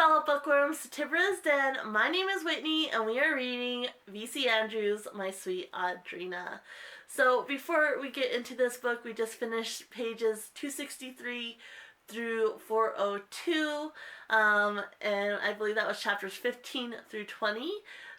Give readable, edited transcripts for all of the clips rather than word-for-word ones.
fellow bookworms, to Den. My name is Whitney, and we are reading V.C. Andrews' My Sweet Audrina. So before we get into this book, we just finished pages 263 through 402, and I believe that was chapters 15 through 20.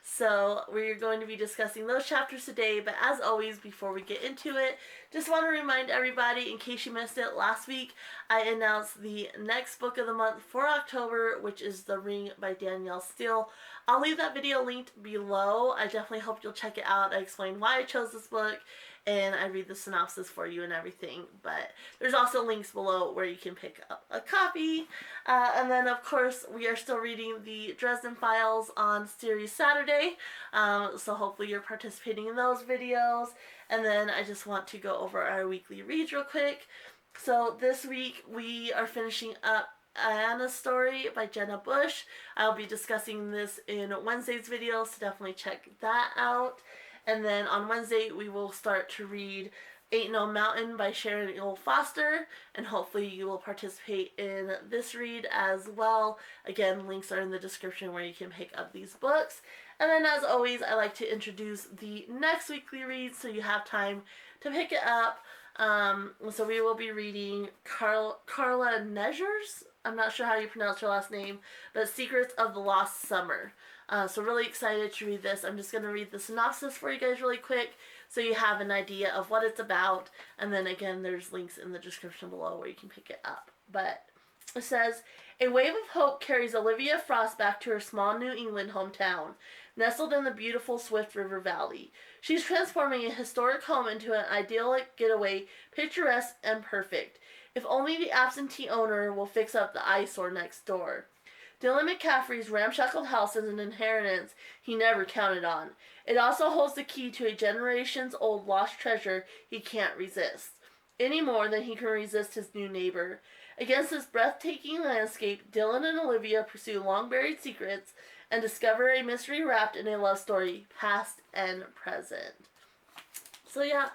So we're going to be discussing those chapters today, but as always, before we get into it, just want to remind everybody, in case you missed it, last week I announced the next book of the month for October, which is The Ring by Danielle Steele. I'll leave that video linked below. I definitely hope you'll check it out. I explain why I chose this book, and I read the synopsis for you and everything, but there's also links below where you can pick up a copy. And then, of course, we are still reading the Dresden Files on Series Saturday, so hopefully you're participating in those videos. And then I just want to go over our weekly reads real quick. So this week we are finishing up Anna's Story by Jenna Bush. I'll be discussing this in Wednesday's video, so definitely check that out. And then on Wednesday, we will start to read Ain't No Mountain by Sharon Eel Foster, and hopefully you will participate in this read as well. Again, links are in the description where you can pick up these books. And then, as always, I like to introduce the next weekly read so you have time to pick it up. So we will be reading Carla Nezers. I'm not sure how you pronounce her last name, but Secrets of the Lost Summer. So really excited to read this. I'm just going to read the synopsis for you guys really quick so you have an idea of what it's about. And then again, there's links in the description below where you can pick it up. But it says, a wave of hope carries Olivia Frost back to her small New England hometown, nestled in the beautiful Swift River Valley. She's transforming a historic home into an idyllic getaway, picturesque and perfect. If only the absentee owner will fix up the eyesore next door. Dylan McCaffrey's ramshackle house is an inheritance he never counted on. It also holds the key to a generations-old lost treasure he can't resist, any more than he can resist his new neighbor. Against this breathtaking landscape, Dylan and Olivia pursue long-buried secrets and discover a mystery wrapped in a love story, past and present. So yeah,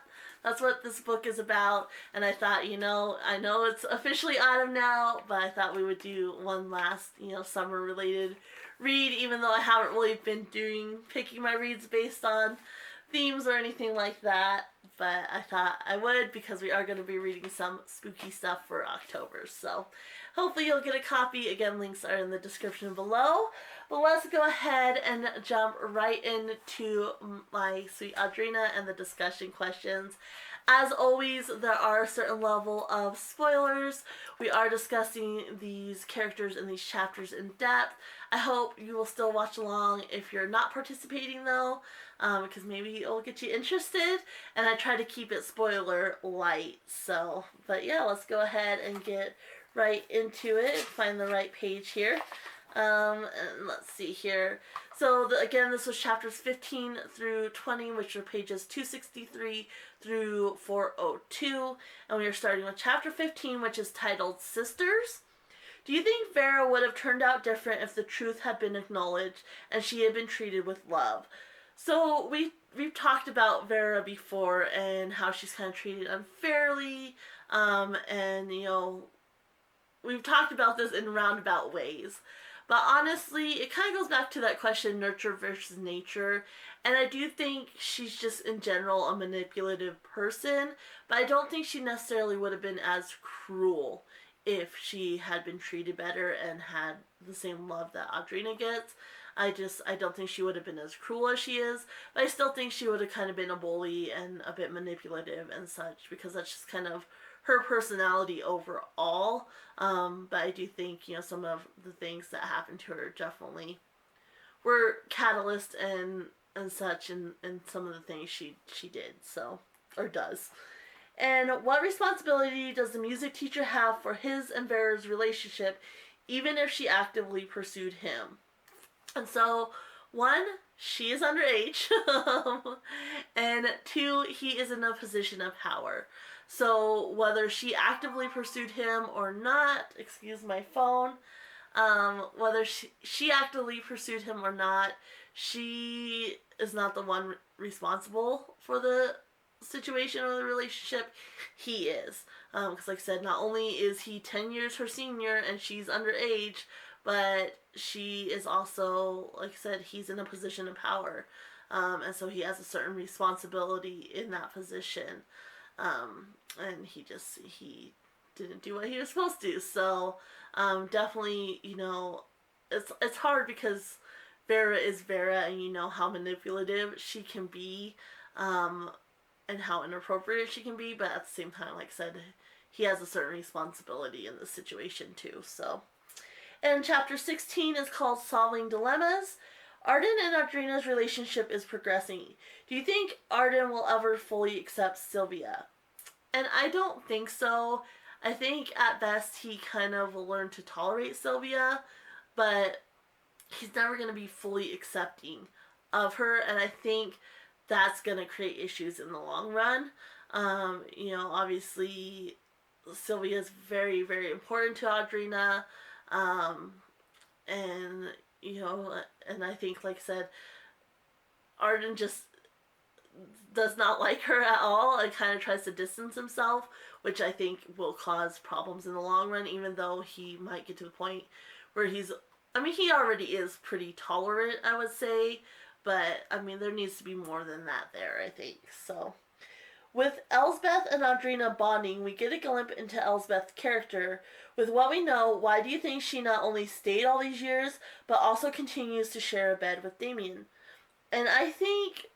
that's what this book is about, and I thought, I know it's officially autumn now, but I thought we would do one last, summer-related read, even though I haven't really been picking my reads based on themes or anything like that, but I thought I would because we are going to be reading some spooky stuff for October, so hopefully you'll get a copy. Again, links are in the description below. But let's go ahead and jump right into My Sweet Audrina and the discussion questions. As always, there are a certain level of spoilers. We are discussing these characters in these chapters in depth. I hope you will still watch along if you're not participating though, because maybe it'll get you interested, and I try to keep it spoiler light. So, but yeah, let's go ahead and get right into it. Find the right page here. And let's see here. So again, this was chapters 15 through 20, which are pages 263 through 402. And we are starting with chapter 15, which is titled Sisters. Do you think Vera would have turned out different if the truth had been acknowledged and she had been treated with love? So we've talked about Vera before and how she's kind of treated unfairly, and we've talked about this in roundabout ways. But honestly, it kind of goes back to that question, nurture versus nature. And I do think she's just, in general, a manipulative person. But I don't think she necessarily would have been as cruel if she had been treated better and had the same love that Audrina gets. I don't think she would have been as cruel as she is. But I still think she would have kind of been a bully and a bit manipulative and such, because that's just kind of her personality overall. But I do think, some of the things that happened to her definitely were catalyst and such in some of the things she did, or does. And what responsibility does the music teacher have for his and Vera's relationship, even if she actively pursued him? And so, one, she is underage, and two, he is in a position of power. So whether she actively pursued him or not, excuse my phone, whether she actively pursued him or not, she is not the one responsible for the situation or the relationship. He is. Because like I said, not only is he 10 years her senior and she's underage, but she is also, like I said, he's in a position of power. And so he has a certain responsibility in that position. And he didn't do what he was supposed to. So definitely, it's hard because Vera is Vera, and you know how manipulative she can be, um, and how inappropriate she can be. But at the same time, like I said, he has a certain responsibility in this situation too. So, and chapter 16 is called Solving Dilemmas. Arden and Audrina's relationship is progressing. Do you think Arden will ever fully accept Sylvia? And I don't think so. I think at best he kind of will learn to tolerate Sylvia, but he's never going to be fully accepting of her, and I think that's going to create issues in the long run. Obviously, Sylvia is very, very important to Audrina, um, and and I think, like I said, Arden just does not like her at all and kind of tries to distance himself, which I think will cause problems in the long run, even though he might get to the point where he already is pretty tolerant, I would say, but there needs to be more than that there, I think. So, with Elsbeth and Audrina bonding, we get a glimpse into Elsbeth's character. With what we know, why do you think she not only stayed all these years, but also continues to share a bed with Damien? And I think,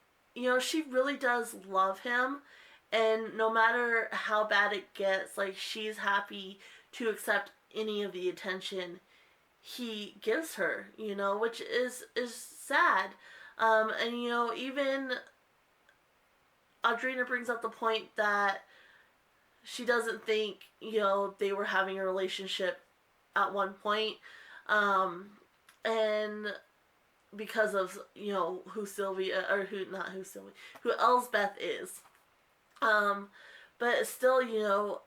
she really does love him, and no matter how bad it gets, like, she's happy to accept any of the attention he gives her, which is sad. And even Audrina brings up the point that she doesn't think they were having a relationship at one point, and because of who Sylvia, or who Elsbeth is, but still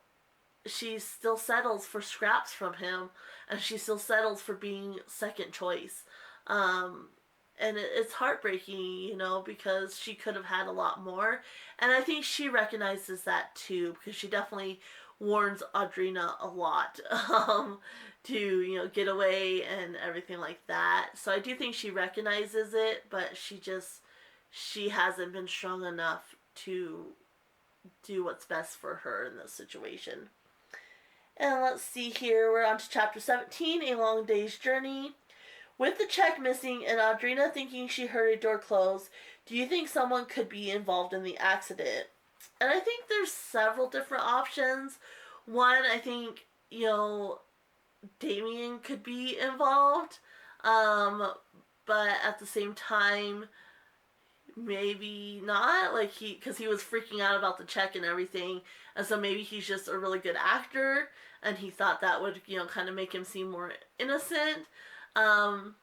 she still settles for scraps from him, and she still settles for being second choice. And it's heartbreaking, because she could have had a lot more. And I think she recognizes that too, because she definitely warns Audrina a lot to, get away and everything like that. So I do think she recognizes it, but she hasn't been strong enough to do what's best for her in this situation. And let's see here, we're on to chapter 17, A Long Day's Journey. With the check missing and Audrina thinking she heard a door close, do you think someone could be involved in the accident? And I think there's several different options. One, I think, Damien could be involved, but at the same time, maybe not, because he was freaking out about the check and everything, and so maybe he's just a really good actor, and he thought that would, kind of make him seem more innocent. And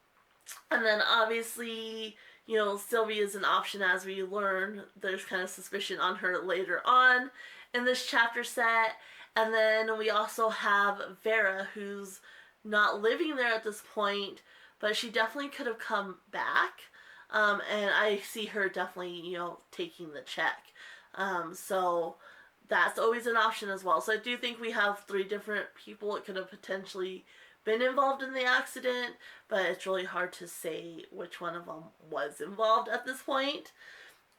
then obviously, Sylvia is an option, as we learn. There's kind of suspicion on her later on in this chapter set. And then we also have Vera, who's not living there at this point, but she definitely could have come back. And I see her definitely, taking the check. So that's always an option as well. So I do think we have 3 different people it could have potentially been involved in the accident, but it's really hard to say which one of them was involved at this point.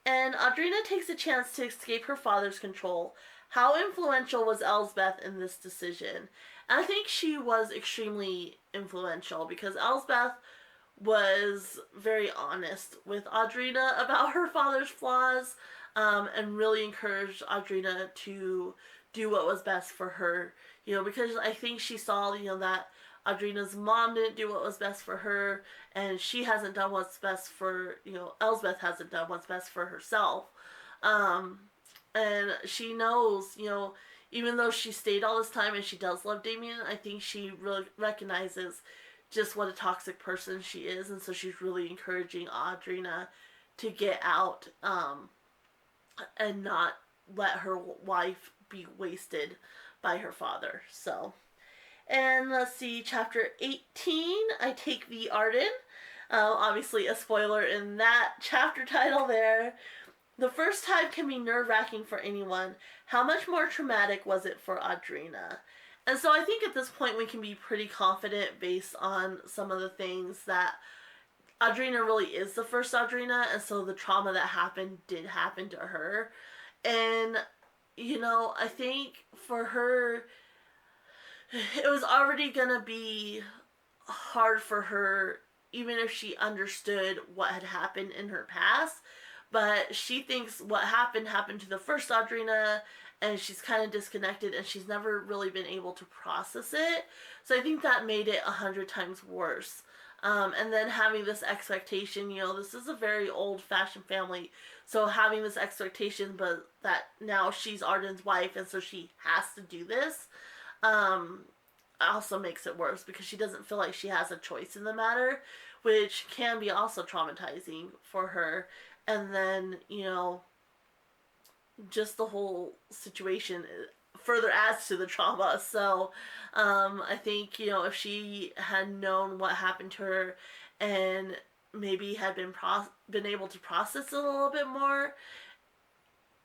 And Audrina takes a chance to escape her father's control. How influential was Elsbeth in this decision? And I think she was extremely influential, because Elsbeth was very honest with Audrina about her father's flaws, and really encouraged Audrina to do what was best for her. Because I think she saw, that Audrina's mom didn't do what was best for her, and she hasn't done what's best for, Elsbeth hasn't done what's best for herself. And she knows, even though she stayed all this time and she does love Damien, I think she really recognizes just what a toxic person she is, and so she's really encouraging Audrina to get out, and not let her wife be wasted by her father. So, and let's see, chapter 18, I Take the Arden. Obviously a spoiler in that chapter title there. The first time can be nerve-wracking for anyone. How much more traumatic was it for Audrina? And so I think at this point we can be pretty confident based on some of the things that Audrina really is the first Audrina, and so the trauma that happened did happen to her. And, I think for her, it was already gonna be hard for her, even if she understood what had happened in her past. But she thinks what happened to the first Audrina, and she's kind of disconnected, and she's never really been able to process it. So I think that made it 100 times worse. And then having this expectation, this is a very old-fashioned family, so having this expectation, but that now she's Arden's wife, and so she has to do this, um, also makes it worse because she doesn't feel like she has a choice in the matter, which can be also traumatizing for her. And then, just the whole situation further adds to the trauma. So I think, if she had known what happened to her and maybe had been able to process it a little bit more,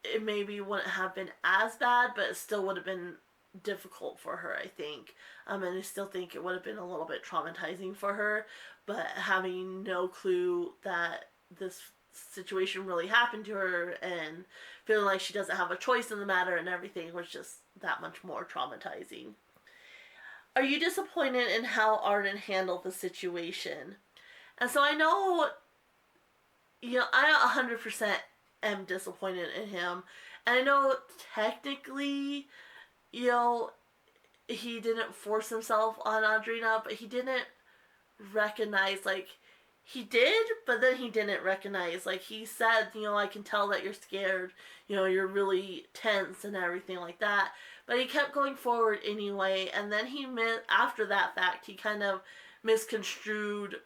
it maybe wouldn't have been as bad, but it still would have been difficult for her, I think. And I still think it would have been a little bit traumatizing for her, but having no clue that this situation really happened to her and feeling like she doesn't have a choice in the matter and everything was just that much more traumatizing. Are you disappointed in how Arden handled the situation? And so I know, I 100% am disappointed in him. And I know technically, you know, he didn't force himself on Audrina, but he didn't recognize, like, he did, but then he didn't recognize. Like, he said, I can tell that you're scared, you're really tense and everything like that. But he kept going forward anyway, and then after that fact, he kind of misconstrued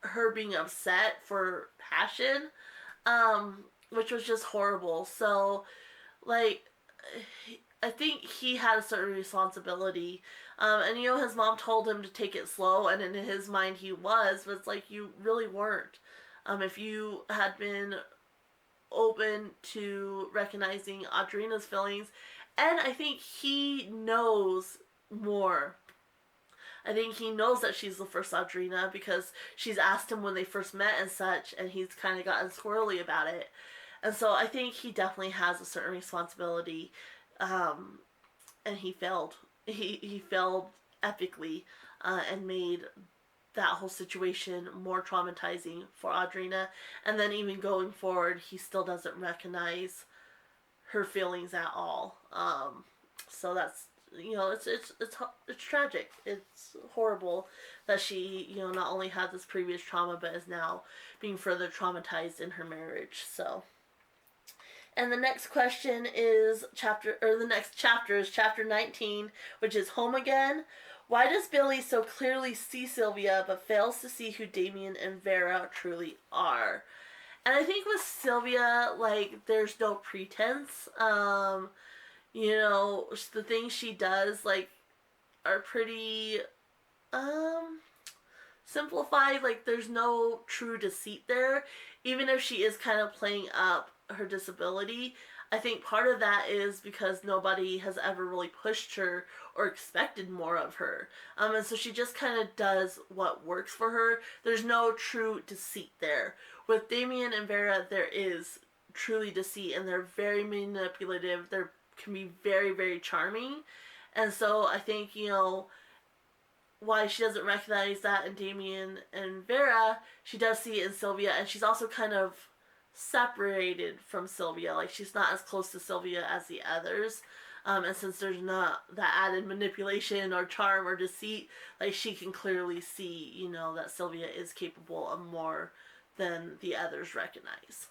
her being upset for passion, which was just horrible. So, like, I think he had a certain responsibility. And his mom told him to take it slow, and in his mind he was, but it's like, you really weren't. If you had been open to recognizing Audrina's feelings, and I think he knows more. I think he knows that she's the first Audrina because she's asked him when they first met and such, and he's kind of gotten squirrely about it. And so I think he definitely has a certain responsibility, and he failed. He failed epically, and made that whole situation more traumatizing for Audrina. And then even going forward, he still doesn't recognize her feelings at all. So that's, it's tragic. It's horrible that she not only had this previous trauma, but is now being further traumatized in her marriage. So. And the next question is the next chapter is chapter 19, which is Home Again. Why does Billy so clearly see Sylvia but fails to see who Damien and Vera truly are? And I think with Sylvia, like, there's no pretense. The things she does, like, are pretty, simplified. Like, there's no true deceit there. Even if she is kind of playing up her disability, I think part of that is because nobody has ever really pushed her or expected more of her. And so she just kind of does what works for her. There's no true deceit there. With Damien and Vera, there is truly deceit, and they're very manipulative. They can be very, very charming. And so I think, why she doesn't recognize that in Damien and Vera, she does see it in Sylvia, and she's also kind of separated from Sylvia. Like, she's not as close to Sylvia as the others. And since there's not that added manipulation or charm or deceit, like, she can clearly see, that Sylvia is capable of more than the others recognize.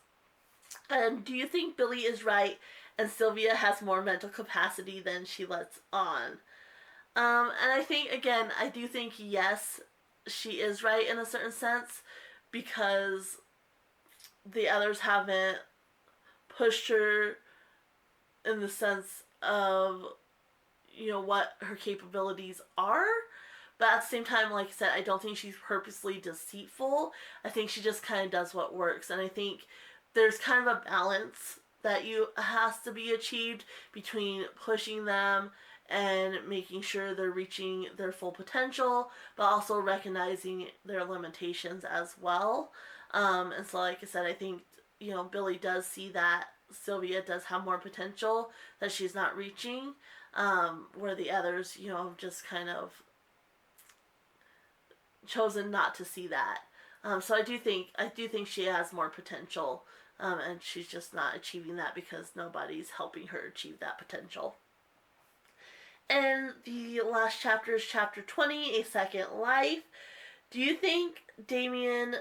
And do you think Billy is right and Sylvia has more mental capacity than she lets on? And I think, again, I do think, yes, she is right in a certain sense, because the others haven't pushed her in the sense of, what her capabilities are. But at the same time, like I said, I don't think she's purposely deceitful. I think she just kind of does what works. And I think there's kind of a balance that has to be achieved between pushing them and making sure they're reaching their full potential, but also recognizing their limitations as well. And so, like I said, I think, Billy does see that Sylvia does have more potential that she's not reaching, where the others, just kind of chosen not to see that. So I do think she has more potential, and she's just not achieving that because nobody's helping her achieve that potential. And the last chapter is chapter 20, A Second Life. Do you think Damien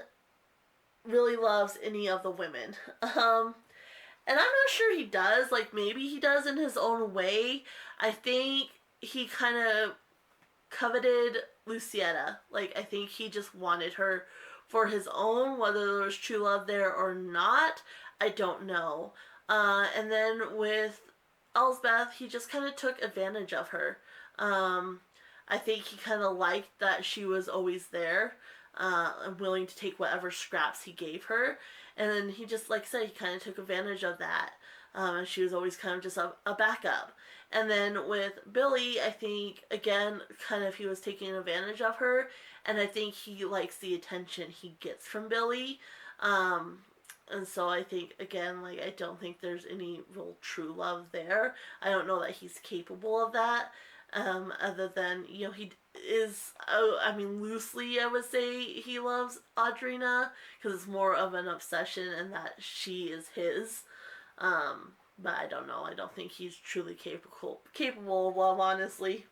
really loves any of the women? And I'm not sure he does. Like, maybe he does in his own way. I think he kind of coveted Lucietta. Like, I think he just wanted her for his own, whether there was true love there or not. I don't know. And then with Elsbeth, he just kind of took advantage of her. I think he kind of liked that she was always there, and willing to take whatever scraps he gave her. And then he just, like I said, he kind of took advantage of that. And she was always kind of just a backup. And then with Billy, I think, again, kind of he was taking advantage of her. And I think he likes the attention he gets from Billy. And so I think, again, like, I don't think there's any real true love there. I don't know that he's capable of that. Other than, he is, loosely I would say he loves Audrina, because it's more of an obsession and that she is his. But I don't know. I don't think he's truly capable of love, honestly.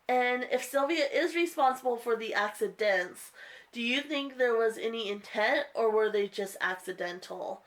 And if Sylvia is responsible for the accidents, do you think there was any intent, or were they just accidental?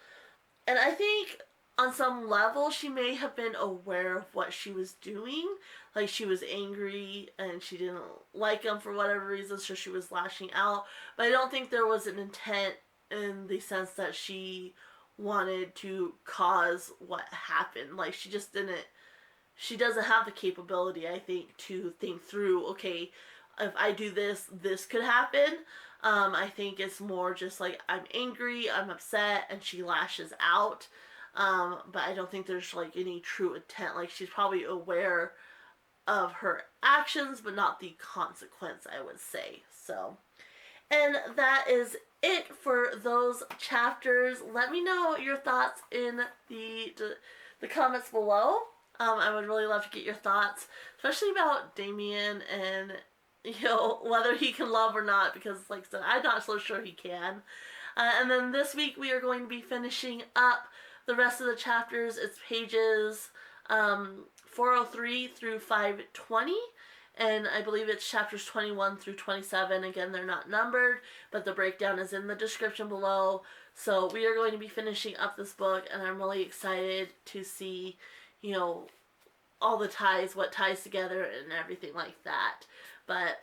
And I think on some level she may have been aware of what she was doing. Like, she was angry and she didn't like him for whatever reason, so she was lashing out. But I don't think there was an intent in the sense that she wanted to cause what happened. Like, she doesn't have the capability, I think, to think through, okay, if I do this, this could happen. I think it's more just like, I'm angry, I'm upset, and she lashes out. But I don't think there's, like, any true intent. Like, she's probably aware of her actions, but not the consequence, I would say. So, and that is it for those chapters. Let me know your thoughts in the comments below. I would really love to get your thoughts, especially about Damien and, whether he can love or not, because, like I said, I'm not so sure he can. And then this week we are going to be finishing up the rest of the chapters. It's pages 403 through 520. And I believe it's chapters 21 through 27. Again, they're not numbered, but the breakdown is in the description below. So we are going to be finishing up this book, and I'm really excited to see, all the ties, what ties together, and everything like that. But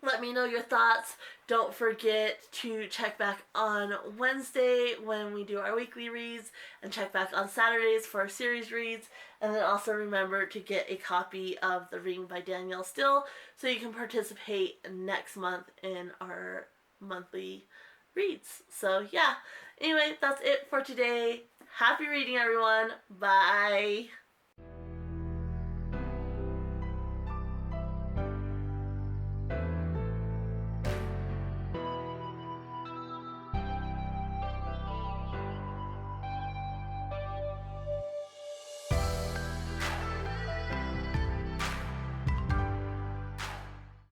let me know your thoughts. Don't forget to check back on Wednesday when we do our weekly reads, and check back on Saturdays for our series reads. And then also remember to get a copy of The Ring by Danielle Steele so you can participate next month in our monthly reads. So yeah, anyway, that's it for today. Happy reading, everyone. Bye.